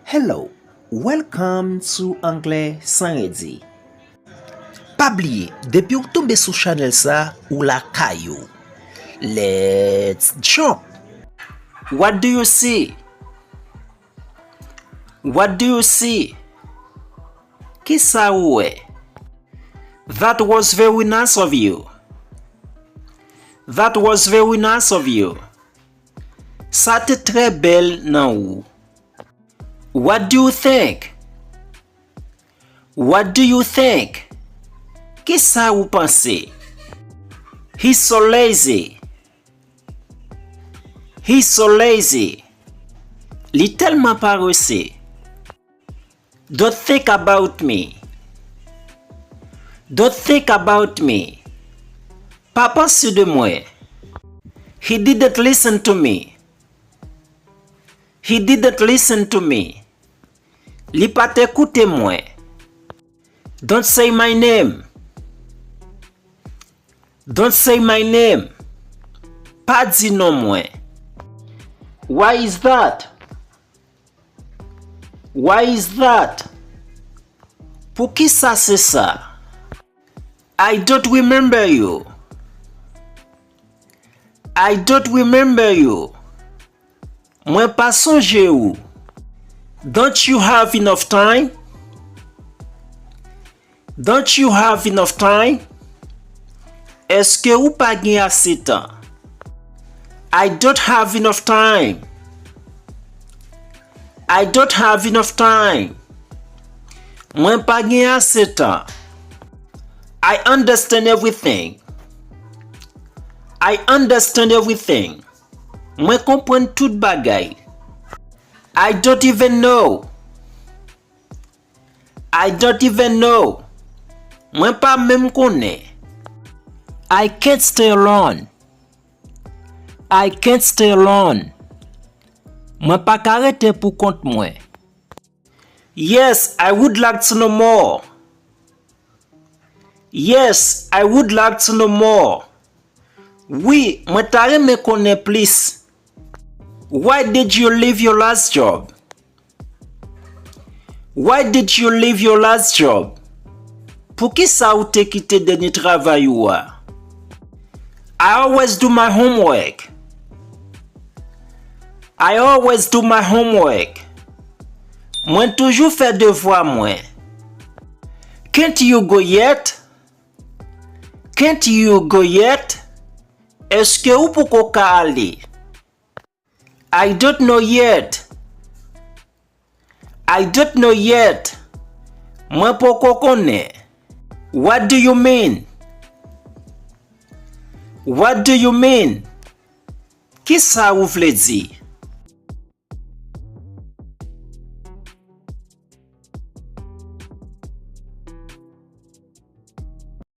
Hello, welcome to Anglè sans Redi. Pa bliye, depi ou tombe sou channel sa ou la kayo. Let's jump! What do you see? What do you see? Ki sa ouwe? That was very nice of you. That was very nice of you. Sa te tre bel nan ou. What do you think? What do you think? Ki sa ou pense? He's so lazy. He's so lazy. Li telman paresse. Don't think about me. Don't think about me. Pa pense de mwen. He didn't listen to me. He didn't listen to me. Li pa te koute mwen. Don't say my name. Don't say my name. Pa di non mwen. Why is that? Why is that? Pou ki sa se sa? I don't remember you. I don't remember you. Mwen pa sonje ou. Don't you have enough time? Don't you have enough time? Eske ou pa gen ase tan? I don't have enough time. I don't have enough time. Mwen pa gen ase tan. I understand everything. I understand everything. Mwen kompren tout bagay. I don't even know. I don't even know. Mwen pa mem konen. I can't stay alone. I can't stay alone. Mwen pa karete pou kont mwen. Yes, I would like to know more. Yes, I would like to know more. Oui, mwen ta reme konen plis. Why did you leave your last job? Why did you leave your last job? Pou ki sa ou te kite denye travay ou a? I always do my homework. I always do my homework. Mwen toujou fè devwa mwen. Can't you go yet? Can't you go yet? Eske ou pou ko ka ale? I don't know yet. I don't know yet. Mwen pou ko konen. What do you mean? What do you mean? Ki sa ou vle di?